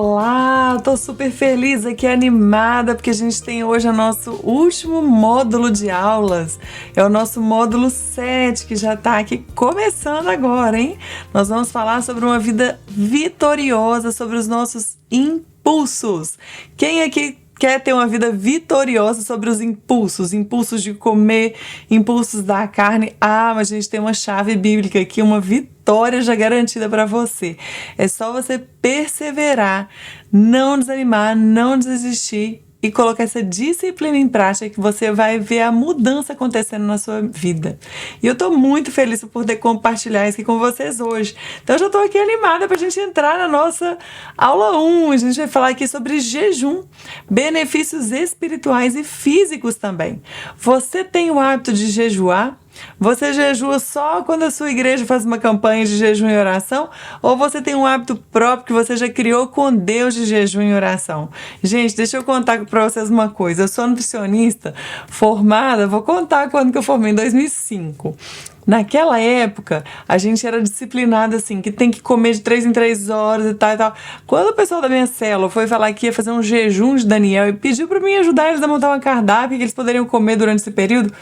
Olá, tô super feliz aqui, animada, porque a gente tem hoje o nosso último módulo de aulas. É o nosso módulo 7, que já tá aqui começando agora, hein? Nós vamos falar sobre uma vida vitoriosa, sobre os nossos impulsos. Quem aqui quer ter uma vida vitoriosa sobre os impulsos? Impulsos de comer, impulsos da carne. Mas a gente tem uma chave bíblica aqui, uma vitória já garantida para você. É só você perseverar, não desanimar, não desistir e colocar essa disciplina em prática que você vai ver a mudança acontecendo na sua vida. E eu tô muito feliz por poder compartilhar isso aqui com vocês hoje. Então eu já tô aqui animada pra gente entrar na nossa aula 1. A gente vai falar aqui sobre jejum, benefícios espirituais e físicos também. Você tem o hábito de jejuar? Você jejua só quando a sua igreja faz uma campanha de jejum e oração? Ou você tem um hábito próprio que você já criou com Deus de jejum e oração? Gente, deixa eu contar para vocês uma coisa. Eu sou nutricionista formada, vou contar quando que eu formei, em 2005. Naquela época, a gente era disciplinado assim, que tem que comer de 3 em 3 horas e tal e tal. Quando o pessoal da minha célula foi falar que ia fazer um jejum de Daniel e pediu para mim ajudar eles a montar uma cardápio que eles poderiam comer durante esse período,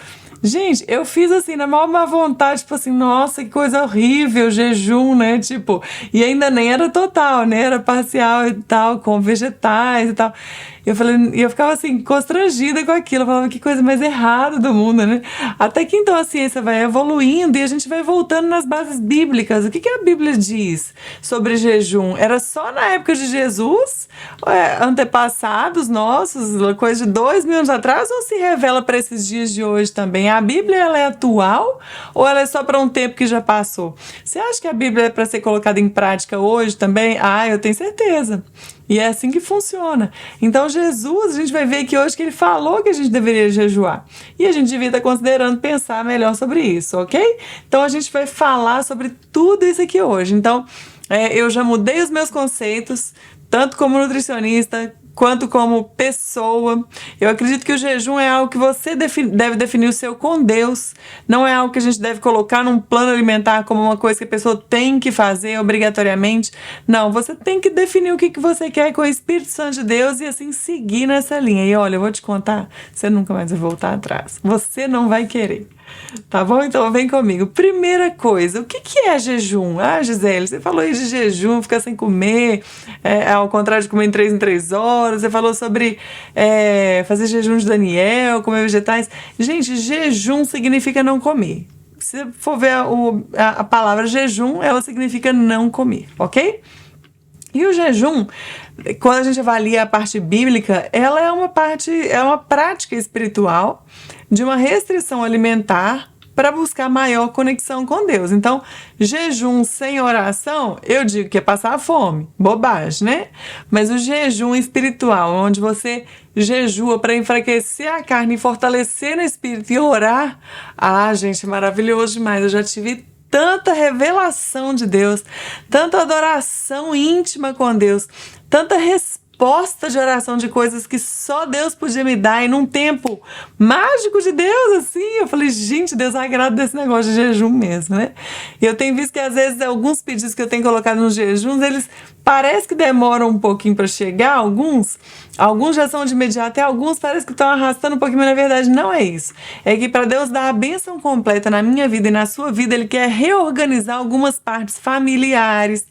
gente, eu fiz assim, na maior má vontade, tipo assim, nossa, que coisa horrível, jejum, né, tipo, e ainda nem era total, né, era parcial e tal, com vegetais e tal. Eu ficava assim, constrangida com aquilo, eu falava que coisa mais errada do mundo, né? Até que então a ciência vai evoluindo e a gente vai voltando nas bases bíblicas. O que a Bíblia diz sobre jejum? Era só na época de Jesus, antepassados nossos, coisa de 2.000 anos atrás, ou se revela para esses dias de hoje também? A Bíblia, ela é atual ou ela é só para um tempo que já passou? Você acha que a Bíblia é para ser colocada em prática hoje também? Eu tenho certeza. E é assim que funciona. Então Jesus, a gente vai ver aqui hoje que ele falou que a gente deveria jejuar. E a gente devia estar considerando pensar melhor sobre isso, ok? Então a gente vai falar sobre tudo isso aqui hoje. Então eu já mudei os meus conceitos, tanto como nutricionista, quanto como pessoa. Eu acredito que o jejum é algo que você deve definir o seu com Deus. Não é algo que a gente deve colocar num plano alimentar como uma coisa que a pessoa tem que fazer obrigatoriamente. Não, você tem que definir o que você quer com o Espírito Santo de Deus e assim seguir nessa linha. E olha, eu vou te contar, você nunca mais vai voltar atrás. Você não vai querer. Tá bom? Então vem comigo. Primeira coisa, o que é jejum? Gisele, você falou aí de jejum, ficar sem comer, ao contrário de comer em 3 em 3 horas. Você falou sobre fazer jejum de Daniel, comer vegetais. Gente, jejum significa não comer. Se for ver a palavra jejum, ela significa não comer, ok? E o jejum, quando a gente avalia a parte bíblica, ela é uma prática espiritual de uma restrição alimentar para buscar maior conexão com Deus. Então, jejum sem oração, eu digo que é passar fome, bobagem, né? Mas o jejum espiritual, onde você jejua para enfraquecer a carne e fortalecer no espírito e orar, gente, é maravilhoso demais. Eu já tive tanta revelação de Deus, tanta adoração íntima com Deus, tanta resposta de oração de coisas que só Deus podia me dar e num tempo mágico de Deus, assim. Eu falei, gente, Deus agrada desse negócio de jejum mesmo, né? E eu tenho visto que às vezes alguns pedidos que eu tenho colocado nos jejuns, eles parece que demoram um pouquinho para chegar, alguns já são de imediato e alguns parece que estão arrastando um pouquinho, mas na verdade não é isso. É que para Deus dar a bênção completa na minha vida e na sua vida, Ele quer reorganizar algumas partes familiares,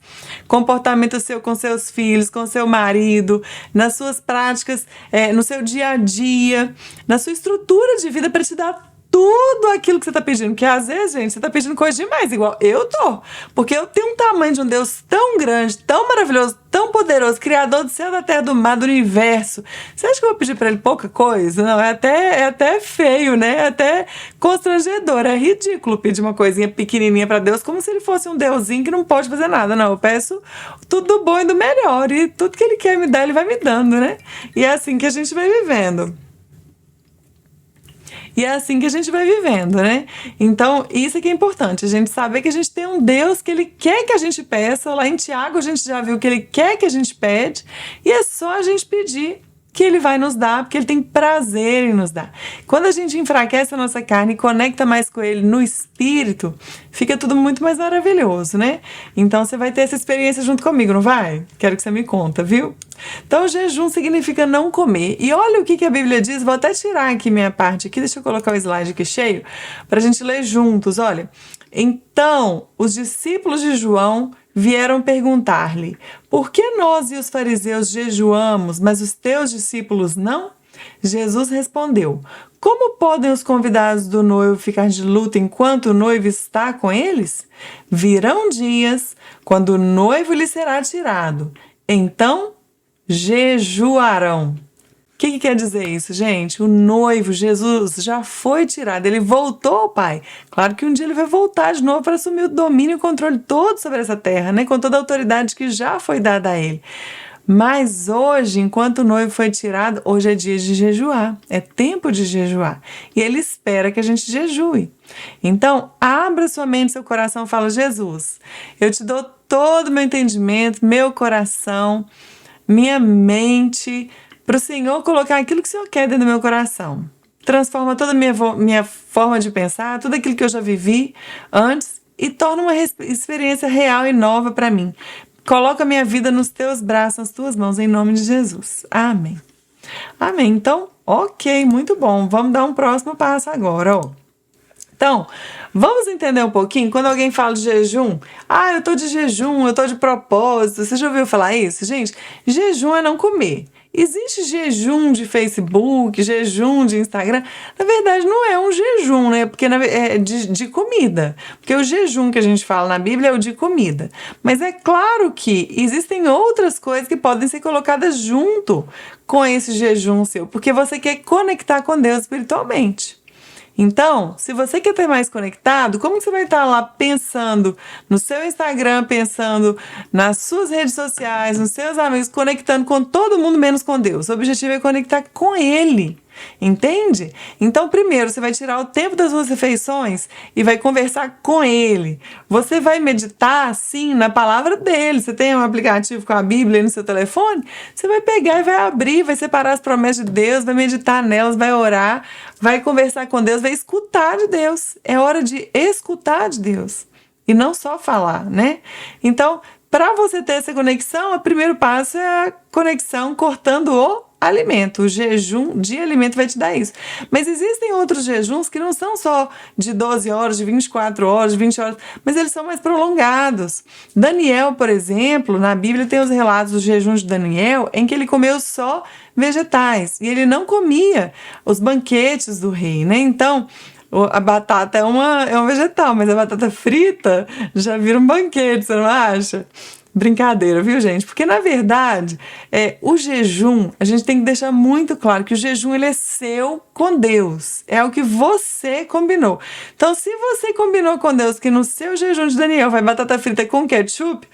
comportamento seu com seus filhos, com seu marido, nas suas práticas, no seu dia a dia, na sua estrutura de vida para te dar tudo aquilo que você está pedindo, que às vezes, gente, você está pedindo coisa demais, igual eu tô, porque eu tenho um tamanho de um Deus tão grande, tão maravilhoso, tão poderoso, criador do céu, da terra, do mar, do universo. Você acha que eu vou pedir para ele pouca coisa? Não, é até feio, né? É até constrangedor, é ridículo pedir uma coisinha pequenininha para Deus, como se ele fosse um deusinho que não pode fazer nada. Não, eu peço tudo do bom e do melhor, e tudo que ele quer me dar, ele vai me dando, né? E é assim que a gente vai vivendo. E é assim que a gente vai vivendo, né? Então, isso é que é importante, a gente saber que a gente tem um Deus que Ele quer que a gente peça. Lá em Tiago a gente já viu que Ele quer que a gente pede, e é só a gente pedir. que Ele vai nos dar, porque Ele tem prazer em nos dar. Quando a gente enfraquece a nossa carne e conecta mais com Ele no Espírito, fica tudo muito mais maravilhoso, né? Então você vai ter essa experiência junto comigo, não vai? Quero que você me conta, viu? Então, jejum significa não comer. E olha o que a Bíblia diz. Vou até tirar aqui minha parte aqui. Deixa eu colocar o slide aqui cheio para a gente ler juntos. Olha. Então, os discípulos de João vieram perguntar-lhe: por que nós e os fariseus jejuamos, mas os teus discípulos não? Jesus respondeu: como podem os convidados do noivo ficar de luto enquanto o noivo está com eles? Virão dias quando o noivo lhe será tirado. Então jejuarão. O que quer dizer isso, gente? O noivo, Jesus, já foi tirado, ele voltou ao Pai. Claro que um dia ele vai voltar de novo para assumir o domínio e o controle todo sobre essa terra, né? Com toda a autoridade que já foi dada a ele. Mas hoje, enquanto o noivo foi tirado, hoje é dia de jejuar, é tempo de jejuar. E ele espera que a gente jejue. Então, abra sua mente, seu coração e fala: Jesus, eu te dou todo o meu entendimento, meu coração, minha mente, para o Senhor colocar aquilo que o Senhor quer dentro do meu coração. Transforma toda a minha forma de pensar, tudo aquilo que eu já vivi antes e torna uma experiência real e nova para mim. Coloca a minha vida nos teus braços, nas tuas mãos, em nome de Jesus. Amém. Amém. Então, ok, muito bom. Vamos dar um próximo passo agora, ó. Então, vamos entender um pouquinho, quando alguém fala de jejum, eu tô de jejum, eu tô de propósito, você já ouviu falar isso? Gente, jejum é não comer. Existe jejum de Facebook, jejum de Instagram. Na verdade, não é um jejum, né? Porque é de comida. Porque o jejum que a gente fala na Bíblia é o de comida. Mas é claro que existem outras coisas que podem ser colocadas junto com esse jejum seu, porque você quer conectar com Deus espiritualmente. Então, se você quer ter mais conectado, como você vai estar lá pensando no seu Instagram, pensando nas suas redes sociais, nos seus amigos, conectando com todo mundo menos com Deus? O objetivo é conectar com Ele. Entende? Então, primeiro, você vai tirar o tempo das suas refeições e vai conversar com Ele. Você vai meditar, sim, na palavra dele. Você tem um aplicativo com a Bíblia aí no seu telefone? Você vai pegar e vai abrir, vai separar as promessas de Deus, vai meditar nelas, vai orar, vai conversar com Deus, vai escutar de Deus. É hora de escutar de Deus e não só falar, né? Então, para você ter essa conexão, o primeiro passo é a conexão cortando o alimento. O jejum de alimento vai te dar isso. Mas existem outros jejuns que não são só de 12 horas, de 24 horas, de 20 horas, mas eles são mais prolongados. Daniel, por exemplo, na Bíblia tem os relatos dos jejuns de Daniel em que ele comeu só vegetais e ele não comia os banquetes do rei, né? Então, a batata é um vegetal, mas a batata frita já vira um banquete, você não acha? Brincadeira, viu, gente? Porque, na verdade, o jejum, a gente tem que deixar muito claro que o jejum ele é seu com Deus. É o que você combinou. Então, se você combinou com Deus que no seu jejum de Daniel vai batata frita com ketchup,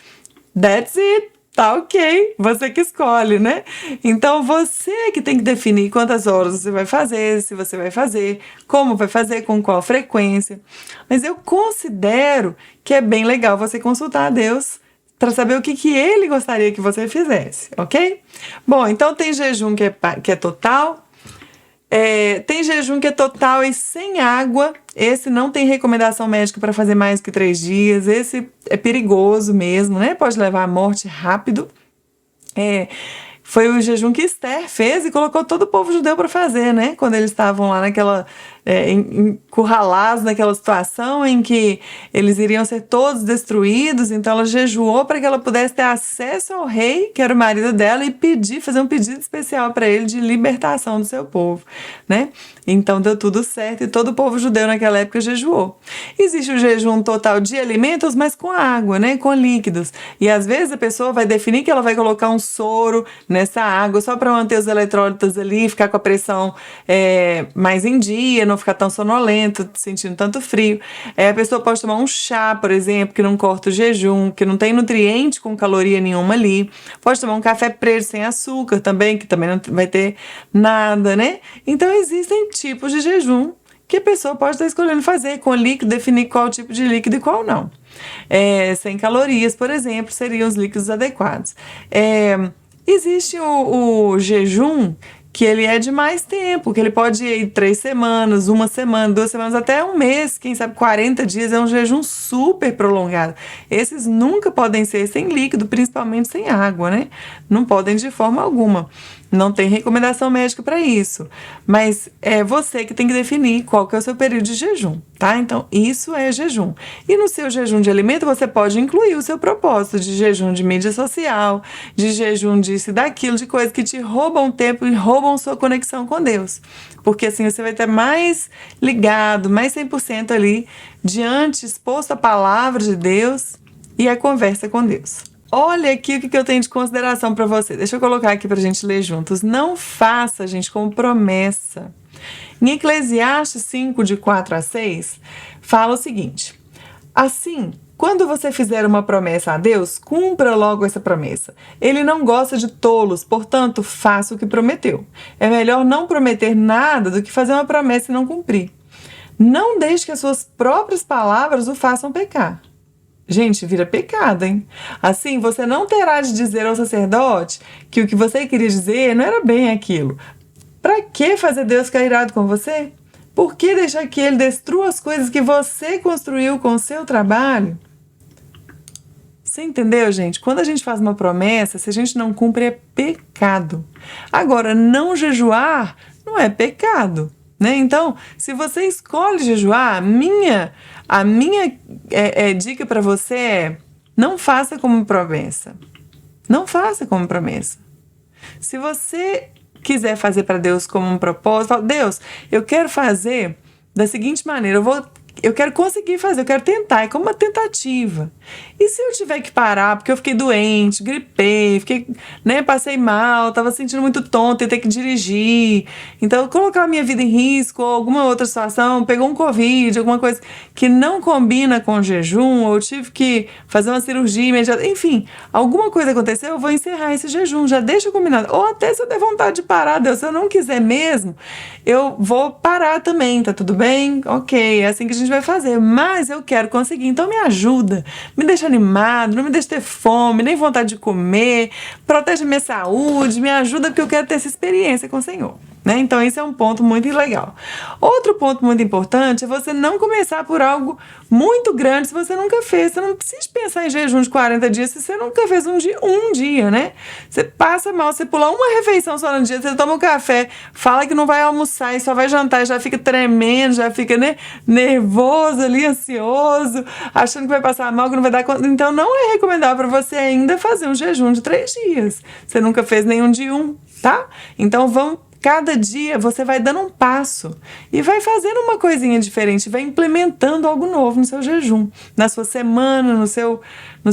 that's it. Tá ok, você que escolhe, né? Então, você que tem que definir quantas horas você vai fazer, se você vai fazer, como vai fazer, com qual frequência. Mas eu considero que é bem legal você consultar a Deus para saber o que ele gostaria que você fizesse, ok? Bom, então tem jejum que é total, tem jejum que é total e sem água. Esse não tem recomendação médica para fazer mais que 3 dias. Esse é perigoso mesmo, né? Pode levar à morte rápido. Foi o jejum que Esther fez e colocou todo o povo judeu para fazer, né? Quando eles estavam lá encurralados naquela situação em que eles iriam ser todos destruídos. Então ela jejuou para que ela pudesse ter acesso ao rei, que era o marido dela, e fazer um pedido especial para ele de libertação do seu povo, né? Então deu tudo certo e todo o povo judeu naquela época jejuou. Existe o jejum total de alimentos, mas com água, né? Com líquidos. E às vezes a pessoa vai definir que ela vai colocar um soro nessa água só para manter os eletrólitos ali, ficar com a pressão mais em dia, não ficar tão sonolento, sentindo tanto frio. A pessoa pode tomar um chá, por exemplo, que não corta o jejum, que não tem nutriente com caloria nenhuma ali. Pode tomar um café preto sem açúcar também, que também não vai ter nada, né? Então existem tipos de jejum que a pessoa pode estar escolhendo fazer com líquido, definir qual tipo de líquido e qual não. Sem calorias, por exemplo, seriam os líquidos adequados. Existe o jejum que ele é de mais tempo, que ele pode ir 3 semanas, 1 semana, 2 semanas, até um mês, quem sabe 40 dias, é um jejum super prolongado. Esses nunca podem ser sem líquido, principalmente sem água, né? Não podem de forma alguma. Não tem recomendação médica para isso. Mas é você que tem que definir qual que é o seu período de jejum, tá? Então, isso é jejum. E no seu jejum de alimento, você pode incluir o seu propósito de jejum de mídia social, de jejum disso e daquilo, de coisas que te roubam tempo e roubam sua conexão com Deus. Porque assim você vai estar mais ligado, mais 100% ali, diante, exposto à palavra de Deus e à conversa com Deus. Olha aqui o que eu tenho de consideração para você. Deixa eu colocar aqui para a gente ler juntos. Não faça, gente, como promessa. Em Eclesiastes 5, de 4 a 6, fala o seguinte: assim, quando você fizer uma promessa a Deus, cumpra logo essa promessa. Ele não gosta de tolos, portanto, faça o que prometeu. É melhor não prometer nada do que fazer uma promessa e não cumprir. Não deixe que as suas próprias palavras o façam pecar. Gente, vira pecado, hein? Assim, você não terá de dizer ao sacerdote que o que você queria dizer não era bem aquilo. Para que fazer Deus ficar irado com você? Por que deixar que ele destrua as coisas que você construiu com o seu trabalho? Você entendeu, gente? Quando a gente faz uma promessa, se a gente não cumpre, é pecado. Agora, não jejuar não é pecado, né? Então, se você escolhe jejuar, a minha dica para você é: não faça como promessa. Não faça como promessa. Se você quiser fazer para Deus como um propósito, fala: Deus, eu quero fazer da seguinte maneira, eu quero conseguir fazer, eu quero tentar, é como uma tentativa. E se eu tiver que parar porque eu fiquei doente, gripei, passei mal, estava sentindo muito tonto e ter que dirigir, então colocar a minha vida em risco ou alguma outra situação, pegou um Covid, alguma coisa que não combina com o jejum, ou eu tive que fazer uma cirurgia imediata, enfim, alguma coisa aconteceu, eu vou encerrar esse jejum, já deixa combinado. Ou até se eu der vontade de parar, Deus, se eu não quiser mesmo, eu vou parar também, tá tudo bem? Ok, é assim que a gente vai fazer, mas eu quero conseguir, então me ajuda, me deixa animado, não me deixa ter fome, nem vontade de comer, protege minha saúde, me ajuda porque eu quero ter essa experiência com o Senhor, né? Então esse é um ponto muito legal. Outro ponto muito importante é você não começar por algo muito grande se você nunca fez. Você não precisa pensar em jejum de 40 dias se você nunca fez um dia, né? Você passa mal, você pula uma refeição só no dia, você toma um café, fala que não vai almoçar e só vai jantar e já fica tremendo, já fica, né, nervoso ali, ansioso, achando que vai passar mal, que não vai dar conta. Então não é recomendável para você ainda fazer um jejum de 3 dias. Você nunca fez nenhum de um, tá? Então cada dia você vai dando um passo e vai fazendo uma coisinha diferente, vai implementando algo novo no seu jejum, na sua semana, nos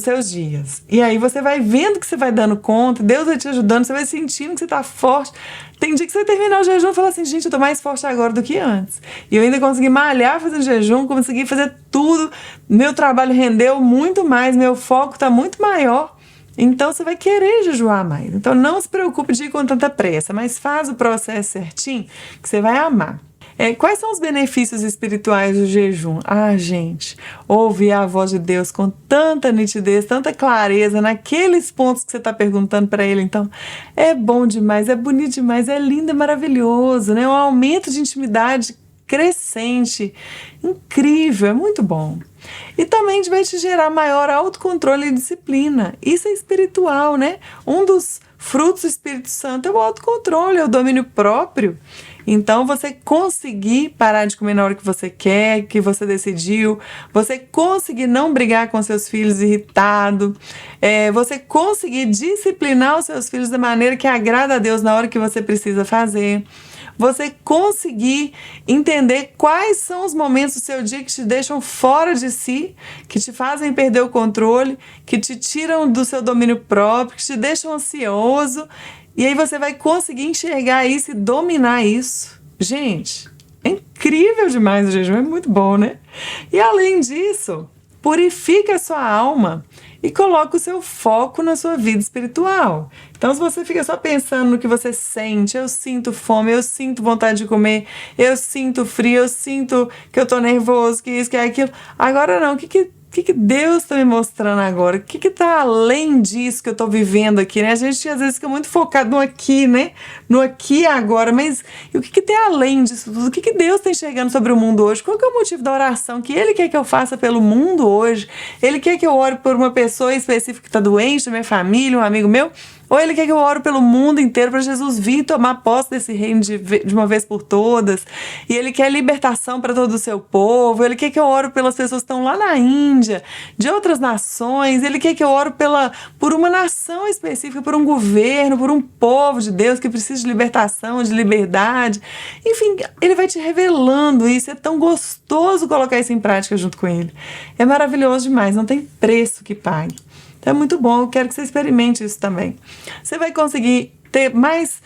seus dias. E aí você vai vendo que você vai dando conta, Deus vai te ajudando, você vai sentindo que você está forte. Tem dia que você vai terminar o jejum e falar assim: gente, eu tô mais forte agora do que antes. E eu ainda consegui malhar fazendo jejum, consegui fazer tudo, meu trabalho rendeu muito mais, meu foco está muito maior. Então você vai querer jejuar mais. Então não se preocupe de ir com tanta pressa, mas faz o processo certinho que você vai amar. Quais são os benefícios espirituais do jejum? Gente, ouvir a voz de Deus com tanta nitidez, tanta clareza naqueles pontos que você está perguntando para Ele. Então, é bom demais, é bonito demais, é lindo, é maravilhoso, né? Um aumento de intimidade crescente, incrível, é muito bom. E também vai te gerar maior autocontrole e disciplina. Isso é espiritual, né? Um dos frutos do Espírito Santo é o autocontrole, é o domínio próprio. Então, você conseguir parar de comer na hora que você quer, que você decidiu, você conseguir não brigar com seus filhos irritado, você conseguir disciplinar os seus filhos da maneira que agrada a Deus na hora que você precisa fazer. Você conseguir entender quais são os momentos do seu dia que te deixam fora de si, que te fazem perder o controle, que te tiram do seu domínio próprio, que te deixam ansioso. E aí você vai conseguir enxergar isso e dominar isso. Gente, é incrível demais o jejum, é muito bom, né? E além disso, purifica a sua alma e coloca o seu foco na sua vida espiritual. Então, se você fica só pensando no que você sente, eu sinto fome, eu sinto vontade de comer, eu sinto frio, eu sinto que eu tô nervoso, que isso, que aquilo. Agora não, o que O que Deus está me mostrando agora? O que está além disso que eu estou vivendo aqui, né? A gente às vezes fica muito focado no aqui, né? No aqui e agora, mas e o que tem além disso tudo? O que Deus está enxergando sobre o mundo hoje? Qual que é o motivo da oração que Ele quer que eu faça pelo mundo hoje? Ele quer que eu ore por uma pessoa específica que está doente, da minha família, um amigo meu? Ou Ele quer que eu ore pelo mundo inteiro para Jesus vir tomar posse desse reino de uma vez por todas? E Ele quer libertação para todo o seu povo. Ele quer que eu ore pelas pessoas que estão lá na Índia, de outras nações. Ele quer que eu ore por uma nação específica, por um governo, por um povo de Deus que precisa de libertação, de liberdade. Enfim, Ele vai te revelando isso. É tão gostoso colocar isso em prática junto com Ele. É maravilhoso demais, não tem preço que pague. Então é muito bom, eu quero que você experimente isso também. Você vai conseguir ter mais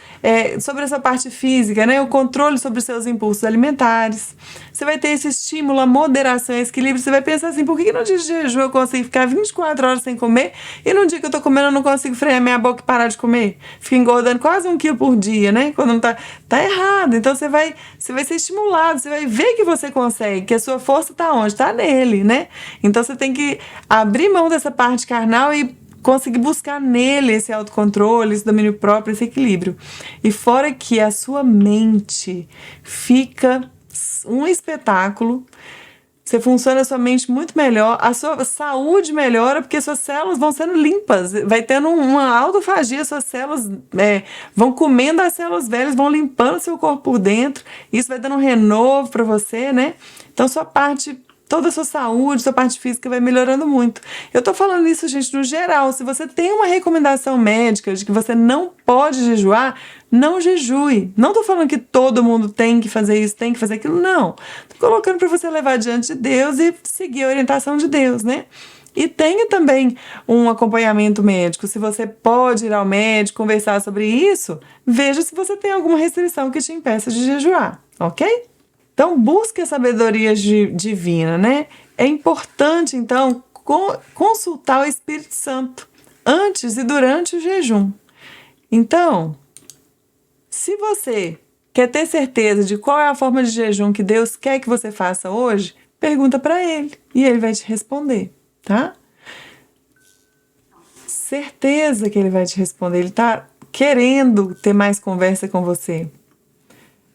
sobre essa parte física, né? O controle sobre os seus impulsos alimentares. Você vai ter esse estímulo, a moderação, esse equilíbrio. Você vai pensar assim, por que no dia de jejum eu consigo ficar 24 horas sem comer e no dia que eu tô comendo eu não consigo frear minha boca e parar de comer? Fica engordando quase 1 quilo por dia, né? Quando não tá errado. Então você vai ser estimulado, você vai ver que você consegue, que a sua força tá onde? Tá nele, né? Então você tem que abrir mão dessa parte carnal e conseguir buscar nele esse autocontrole, esse domínio próprio, esse equilíbrio. E fora que a sua mente fica um espetáculo, você funciona a sua mente muito melhor, a sua saúde melhora porque suas células vão sendo limpas, vai tendo uma autofagia, suas células vão comendo as células velhas, vão limpando seu corpo por dentro, isso vai dando um renovo para você, né? Então toda a sua saúde, sua parte física vai melhorando muito. Eu tô falando isso, gente, no geral. Se você tem uma recomendação médica de que você não pode jejuar, não jejue. Não tô falando que todo mundo tem que fazer isso, tem que fazer aquilo, não. Tô colocando para você levar diante de Deus e seguir a orientação de Deus, né? E tenha também um acompanhamento médico. Se você pode ir ao médico, conversar sobre isso, veja se você tem alguma restrição que te impeça de jejuar, ok? Então, busque a sabedoria divina, né? É importante, então, consultar o Espírito Santo antes e durante o jejum. Então, se você quer ter certeza de qual é a forma de jejum que Deus quer que você faça hoje, pergunta para Ele e Ele vai te responder, tá? Certeza que Ele vai te responder. Ele está querendo ter mais conversa com você.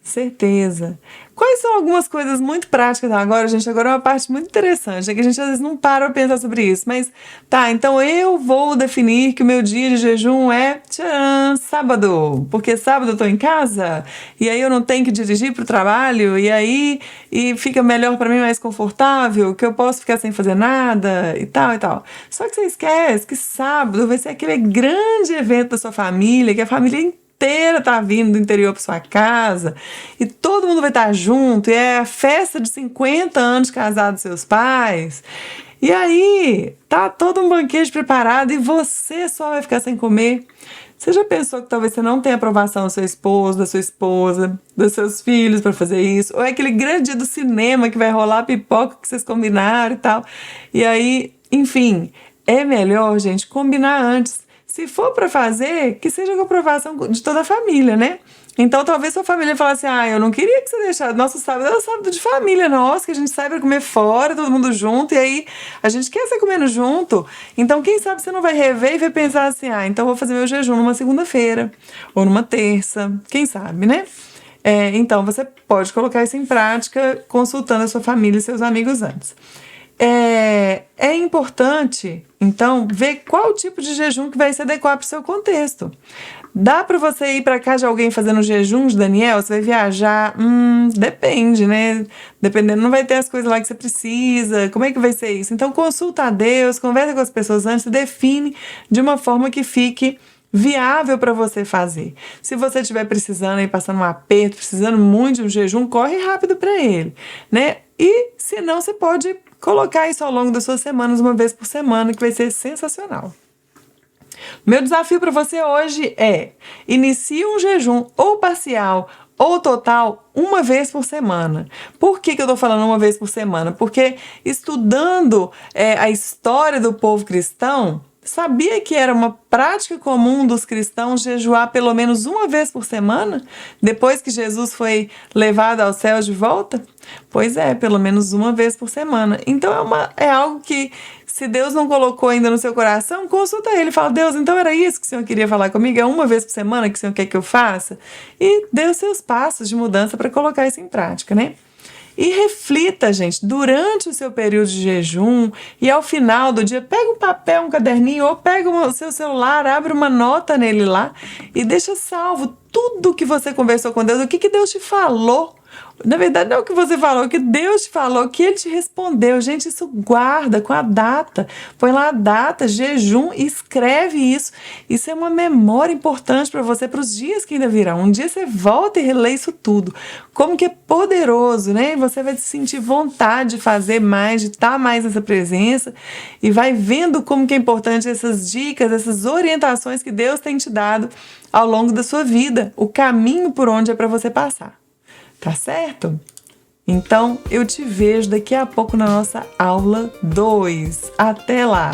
Certeza. Quais são algumas coisas muito práticas agora, gente? Agora é uma parte muito interessante, é que a gente às vezes não para pra pensar sobre isso, mas tá, então eu vou definir que o meu dia de jejum é sábado, porque sábado eu tô em casa, e aí eu não tenho que dirigir pro trabalho, e fica melhor pra mim, mais confortável, que eu posso ficar sem fazer nada, e tal, e tal. Só que você esquece que sábado vai ser aquele grande evento da sua família, que a família inteira tá vindo do interior para sua casa e todo mundo vai estar junto, e é a festa de 50 anos de casado dos seus pais, e aí tá todo um banquete preparado e você só vai ficar sem comer. Você já pensou que talvez você não tenha aprovação do seu esposo, da sua esposa, dos seus filhos para fazer isso? Ou é aquele grande dia do cinema que vai rolar pipoca que vocês combinaram e tal, e aí, enfim, é melhor, gente, combinar antes. Se for para fazer, que seja com a aprovação de toda a família, né? Então, talvez sua família fale assim, eu não queria que você deixasse, nosso sábado é o sábado de família nossa, que a gente sai para comer fora, todo mundo junto, e aí a gente quer ser comendo junto. Então, quem sabe você não vai rever e vai pensar assim, então eu vou fazer meu jejum numa segunda-feira, ou numa terça, quem sabe, né? Então, você pode colocar isso em prática consultando a sua família e seus amigos antes. É importante, então, ver qual tipo de jejum que vai se adequar para o seu contexto. Dá para você ir para casa de alguém fazendo jejum de Daniel? Você vai viajar? Depende, né? Dependendo, não vai ter as coisas lá que você precisa. Como é que vai ser isso? Então, consulta a Deus, conversa com as pessoas antes e define de uma forma que fique viável para você fazer. Se você estiver precisando aí, passando um aperto, precisando muito de um jejum, corre rápido para ele, né? E se não, você pode colocar isso ao longo das suas semanas, uma vez por semana, que vai ser sensacional. Meu desafio para você hoje é: inicie um jejum ou parcial ou total uma vez por semana. Por que eu estou falando uma vez por semana? Porque estudando a história do povo cristão, sabia que era uma prática comum dos cristãos jejuar pelo menos uma vez por semana, depois que Jesus foi levado ao céu de volta? Pois é, pelo menos uma vez por semana. Então é algo que, se Deus não colocou ainda no seu coração, consulta ele. Fala, Deus, então era isso que o Senhor queria falar comigo? É uma vez por semana que o Senhor quer que eu faça? E dê os seus passos de mudança para colocar isso em prática, né? E reflita, gente, durante o seu período de jejum e ao final do dia, pega um papel, um caderninho ou pega o seu celular, abre uma nota nele lá e deixa salvo tudo que você conversou com Deus, o que Deus te falou. Na verdade, não é o que você falou, o que Deus te falou, o que Ele te respondeu. Gente, isso guarda com a data. Põe lá a data, jejum, e escreve isso. Isso é uma memória importante para você, para os dias que ainda virão. Um dia você volta e relê isso tudo. Como que é poderoso, né? Você vai sentir vontade de fazer mais, de estar mais nessa presença e vai vendo como que é importante essas dicas, essas orientações que Deus tem te dado ao longo da sua vida, o caminho por onde é para você passar. Tá certo? Então, eu te vejo daqui a pouco na nossa aula 2. Até lá!